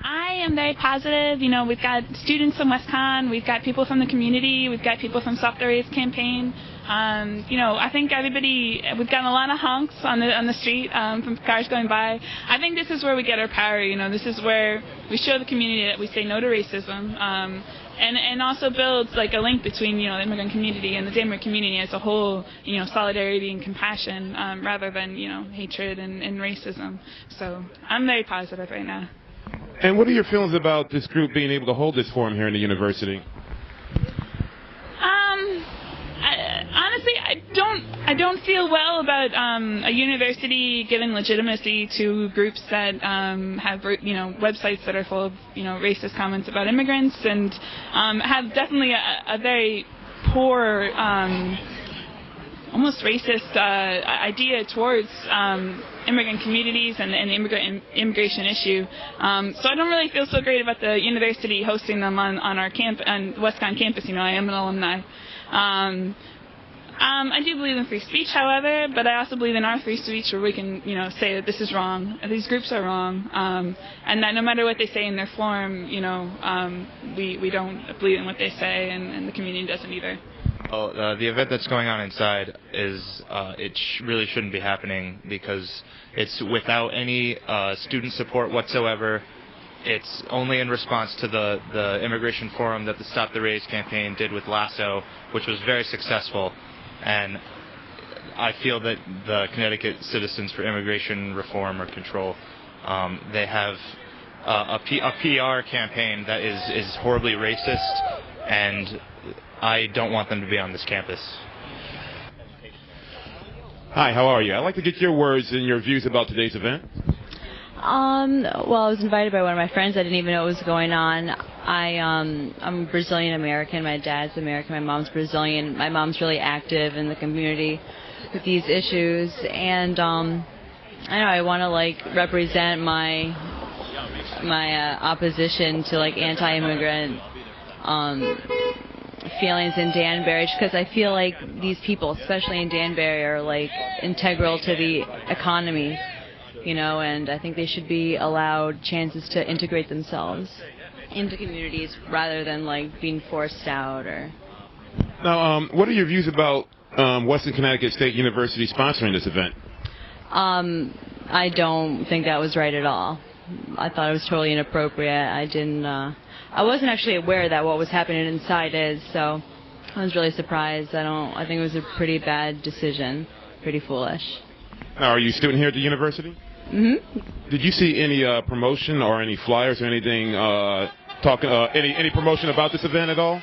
I am very positive. You know, we've got students from WestCon, we've got people from the community, we've got people from Stop the Race campaign. You know, I think we've gotten a lot of honks on the street from cars going by. I think this is where we get our power. You know, this is where we show the community that we say no to racism, and also builds like a link between, you know, the immigrant community and the Danbury community as a whole. You know, solidarity and compassion rather than, you know, hatred and racism. So I'm very positive right now. And what are your feelings about this group being able to hold this forum here in the university? Honestly, I don't feel well about a university giving legitimacy to groups that have, you know, websites that are full of, you know, racist comments about immigrants, and have definitely a very poor, almost racist idea towards immigrant communities and the immigration issue. So I don't really feel so great about the university hosting them on our on WestCon campus. You know, I am an alumni. I do believe in free speech, however, but I also believe in our free speech where we can, you know, say that this is wrong, these groups are wrong, and that no matter what they say in their form, you know, we don't believe in what they say, and the community doesn't either. Well, the event that's going on inside is really shouldn't be happening because it's without any student support whatsoever. It's only in response to the immigration forum that the Stop the Race campaign did with Lasso, which was very successful. And I feel that the Connecticut Citizens for Immigration Reform or Control, they have a PR campaign that is horribly racist, and I don't want them to be on this campus. Hi, how are you? I'd like to get your words and your views about today's event. Well, I was invited by one of my friends. I didn't even know what was going on. I'm Brazilian American. My dad's American. My mom's Brazilian. My mom's really active in the community with these issues, and I know I want to like represent my opposition to like anti-immigrant feelings in Danbury, because I feel like these people, especially in Danbury, are like integral to the economy. You know, and I think they should be allowed chances to integrate themselves into communities rather than like being forced out. Or now, what are your views about Western Connecticut State University sponsoring this event? I don't think that was right at all. I thought it was totally inappropriate. I wasn't actually aware that what was happening inside is, so I was really surprised. I think it was a pretty bad decision, pretty foolish. Now, are you a student here at the university? Mm-hmm. Did you see any promotion or any flyers or anything any promotion about this event at all?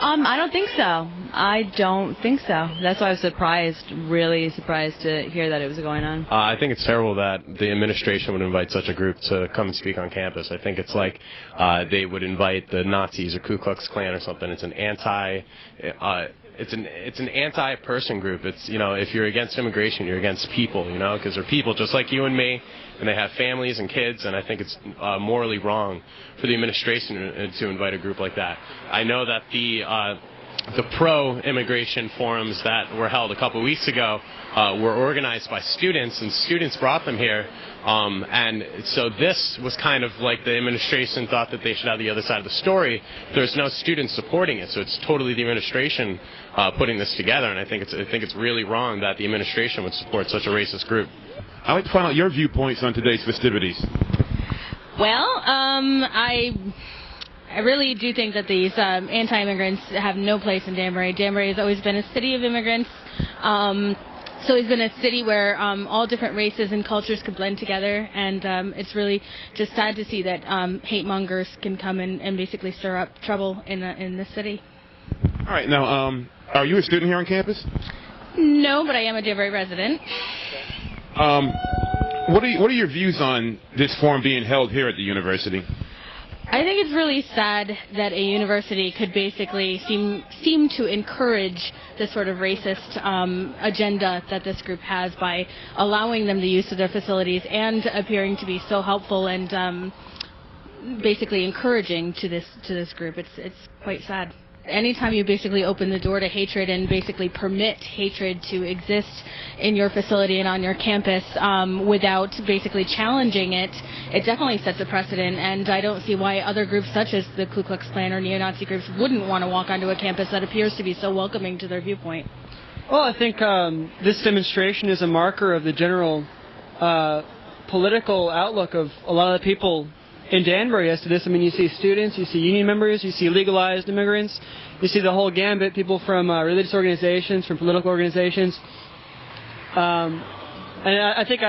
I don't think so. I don't think so. That's why I was surprised, really surprised to hear that it was going on. I think it's terrible that the administration would invite such a group to come and speak on campus. I think it's like they would invite the Nazis or Ku Klux Klan or something. It's an anti-person group. It's, you know, if you're against immigration, you're against people, you know, because they're people just like you and me, and they have families and kids, and I think it's morally wrong for the administration to invite a group like that. I know that the pro-immigration forums that were held a couple of weeks ago were organized by students, and students brought them here. And so this was kind of like the administration thought that they should have the other side of the story. There's no students supporting it, so it's totally the administration putting this together. And I think it's really wrong that the administration would support such a racist group. I'd like to find out your viewpoints on today's festivities. Well, I really do think that these anti-immigrants have no place in Danbury. Danbury has always been a city of immigrants. So it's been a city where all different races and cultures could blend together, and it's really just sad to see that hate mongers can come and basically stir up trouble in the city. All right, now, are you a student here on campus? No, but I am a Danbury resident. What are your views on this forum being held here at the university? I think it's really sad that a university could basically seem to encourage this sort of racist agenda that this group has by allowing them the use of their facilities and appearing to be so helpful and basically encouraging to this group. It's quite sad. anytime you basically open the door to hatred and basically permit hatred to exist in your facility and on your campus without basically challenging it, it definitely sets a precedent. And I don't see why other groups such as the Ku Klux Klan or neo-Nazi groups wouldn't want to walk onto a campus that appears to be so welcoming to their viewpoint. Well, I think this demonstration is a marker of the general political outlook of a lot of the people in Danbury as to this. I mean, you see students, you see union members, you see legalized immigrants, you see the whole gambit, people from religious organizations, from political organizations. And I think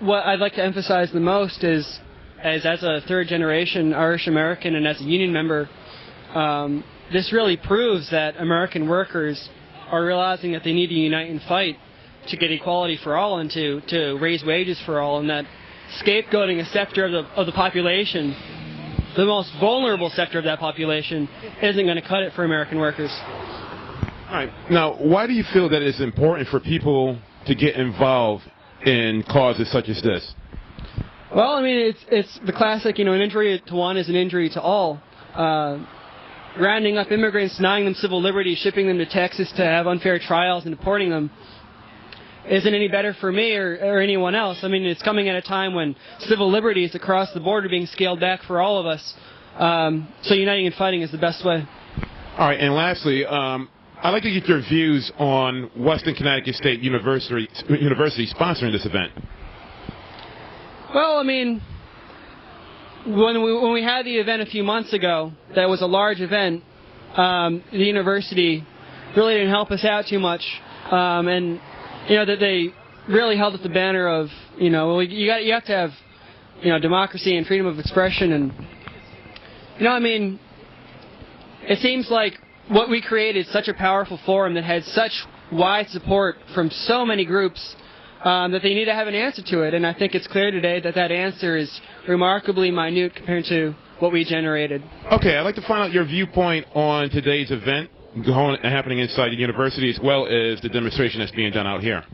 what I'd like to emphasize the most is, as a third-generation Irish American and as a union member, this really proves that American workers are realizing that they need to unite and fight to get equality for all and to raise wages for all, and that scapegoating a sector of the population, the most vulnerable sector of that population, isn't going to cut it for American workers. All right. Now, why do you feel that it's important for people to get involved in causes such as this? Well, I mean, it's the classic, an injury to one is an injury to all. Rounding up immigrants, denying them civil liberties, shipping them to Texas to have unfair trials and deporting them isn't any better for me or anyone else. I mean, it's coming at a time when civil liberties across the board are being scaled back for all of us. So uniting and fighting is the best way. All right, and lastly, I'd like to get your views on Western Connecticut State University sponsoring this event. Well, I mean, when we had the event a few months ago, that was a large event, the university really didn't help us out too much. And that they really held up the banner of, you have to have, democracy and freedom of expression. And, I mean, it seems like what we created is such a powerful forum that had such wide support from so many groups that they need to have an answer to it. And I think it's clear today that that answer is remarkably minute compared to what we generated. Okay, I'd like to find out your viewpoint on today's event happening inside the university, as well as the demonstration that's being done out here.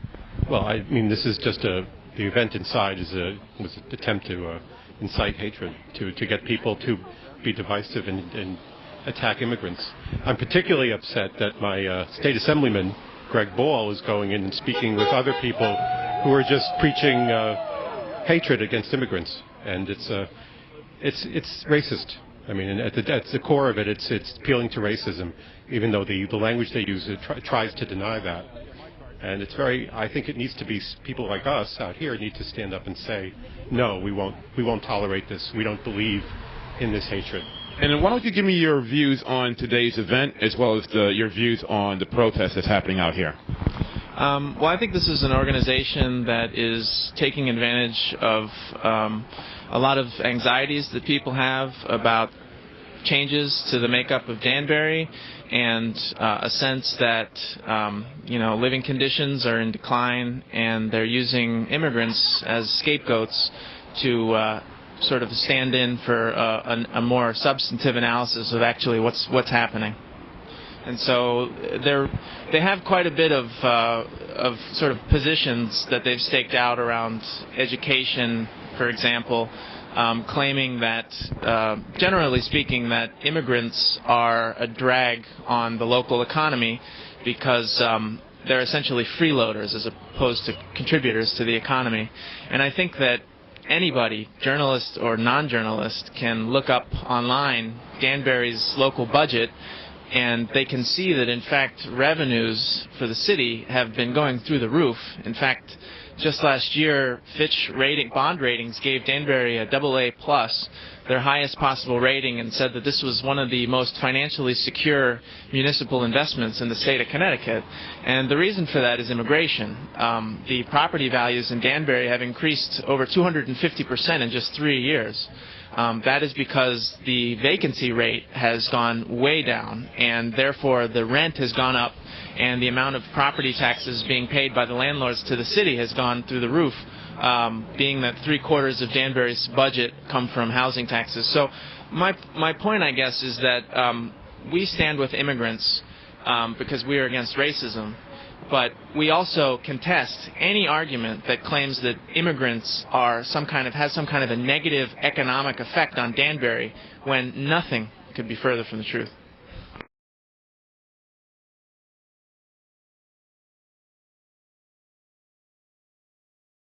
Well, I mean, this is just the event inside was an attempt to incite hatred, to get people to be divisive and attack immigrants. I'm particularly upset that my state assemblyman, Greg Ball, is going in and speaking with other people who are just preaching hatred against immigrants, and it's racist. I mean, at the core of it, it's appealing to racism, even though the language they use tries to deny that. And I think it needs to be people like us out here need to stand up and say, no, we won't tolerate this. We don't believe in this hatred. And then why don't you give me your views on today's event, as well as your views on the protest that's happening out here? Well, I think this is an organization that is taking advantage of a lot of anxieties that people have about changes to the makeup of Danbury, and a sense that living conditions are in decline, and they're using immigrants as scapegoats to sort of stand in for a more substantive analysis of actually what's happening. And so they have quite a bit of sort of positions that they've staked out around education, for example, claiming that, generally speaking, that immigrants are a drag on the local economy because they're essentially freeloaders as opposed to contributors to the economy. And I think that anybody, journalist or non-journalist, can look up online Danbury's local budget, and they can see that, in fact, revenues for the city have been going through the roof. In fact, just last year, Fitch bond ratings gave Danbury a AA+, their highest possible rating, and said that this was one of the most financially secure municipal investments in the state of Connecticut. And the reason for that is immigration. The property values in Danbury have increased over 250% in just 3 years. That is because the vacancy rate has gone way down, and therefore the rent has gone up, and the amount of property taxes being paid by the landlords to the city has gone through the roof, being that 3/4 of Danbury's budget come from housing taxes. So my point, I guess, is that we stand with immigrants because we are against racism. But we also contest any argument that claims that immigrants has some kind of a negative economic effect on Danbury, when nothing could be further from the truth.